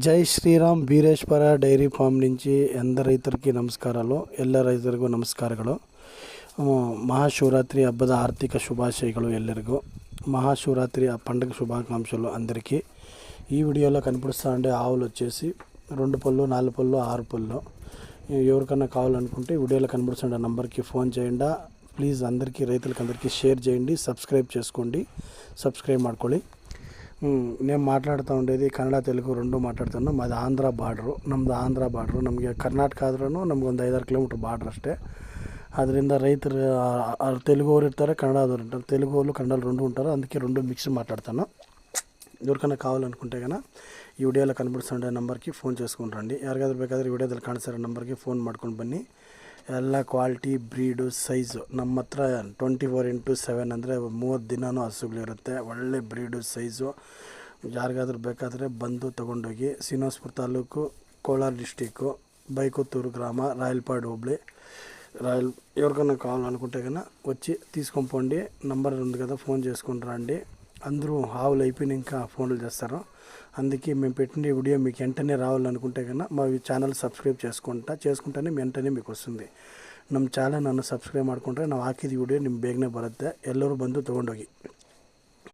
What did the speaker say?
ಜೈ Shriram Bireshwara dairy farm నుంచి ರೈತರಿಗೆ ನಮಸ್ಕಾರಗಳು. ಎಲ್ಲ ರೈತರಿಗೂ ನಮಸ್ಕಾರಗಳು. మహాశివరాత్రి హబ్బದ ఆర్థిక శుభాశయಗಳು ಎಲ್ಲರಿಗೂ. మహాశివరాత్రి పండుగ శుభాకాంక్షలు అందరికీ. ఈ వీడియోలో కనిపిస్తూ ఉండే ఆవులు వచ్చేసి 2 పళ్ళు, 4 పళ్ళు, 6 పళ్ళు. ఎవరికన్నా కావాలనుకుంటే వీడియోలో కనిపిస్తున్న నంబర్కి ఫోన్ చేయండి. ప్లీజ్ అందరికీ రైతులకందరికీ షేర్ చేయండి, సబ్స్క్రైబ్ చేసుకోండి, సబ్స్క్రైబ్ ಮಾಡ್ಕೊಳ್ಳಿ. నేను మాట్లాడుతూ ఉండేది కನ್ನಡ తెలుగు రెండు మాట్లాడుతాను. మాది ಆಂಧ್ರ ಬಾರ್ಡ್ರು, ನಮ್ಮದು ಆಂಧ್ರ ಬಾರ್ಡ್ರು. ನಮಗೆ ಕರ್ನಾಟಕ ಆದ್ರೂ ನಮಗೊಂದು 5-6 ಕಿಲೋಮೀಟ್ರ್ ಬಾರ್ಡ್ರ್ ಅಷ್ಟೇ. ಅದರಿಂದ ರೈತರು తెలుగుವರು ఇర్తారు, కన్నడదವರು ఉంటారు. తెలుగు వాళ్ళు కన్నడలు రెండు ఉంటారు, అందుకే రెండు మిక్స్ మాట్లాడతాను. ఎవరికైనా కావాలనుకుంటే కన్నా ಈ ವಿಡಿಯೋలో ಕನಿಪಿಸ್ತಾ ನಂಬರ್ಗೆ ಫೋನ್ చేసుకొని రండి. ಯಾರಿಗಾದ್ರೂ ಬೇಕಾದರೆ ಈ ವಿಡಿಯೋದಲ್ಲಿ ಕಾಣಿಸ್ತಿರೋ ನಂಬರ್ಗೆ ಫೋನ್ ಮಾಡ್ಕೊಂಡು ಬನ್ನಿ. ಎಲ್ಲ ಕ್ವಾಲಿಟಿ, ಬ್ರೀಡು, ಸೈಜು ನಮ್ಮ ಹತ್ರ 24x7 ಅಂದರೆ 30 ದಿನವೂ ಹಸುಗಳಿರುತ್ತೆ. ಒಳ್ಳೆ ಬ್ರೀಡು, ಸೈಜು. ಯಾರಿಗಾದ್ರೂ ಬೇಕಾದರೆ ಬಂದು ತೊಗೊಂಡೋಗಿ. ಶ್ರೀನಿವಾಸಪುರ ತಾಲೂಕು, ಕೋಲಾರ ಡಿಸ್ಟಿಕ್ಕು, బైకొత్తూరు గ్రామ, రాయలపాడు హోబళి. ఎవరికన్నా కావాలనుకుంటే కన్నా వచ్చి తీసుకొని పోండి. నంబర్ ఉంది కదా, ఫోన్ చేసుకొని రండి. అందరూ ఆవులు అయిపోయినాక ఫోన్లు చేస్తారు. అందుకే మేము పెట్టిన వీడియో మీకు వెంటనే రావాలనుకుంటే కన్నా మా ಚಾನಲ್ ಸಬ್ಸ್ಕ್ರೈಬ್ చేసుకుంటేనే వెంటనే మీకు వస్తుంది. ನಮ್ಮ ಚಾನಲ್ ಸಬ್ಸ್ಕ್ರೈಬ್ ಮಾಡ್ಕೊಂಡ್ರೆ ನಾವು ಹಾಕಿದ ವಿಡಿಯೋ ನಿಮ್ಗೆ ಬೇಗನೆ ಬರುತ್ತೆ. ಎಲ್ಲರೂ ಬಂದು ತೊಗೊಂಡೋಗಿ.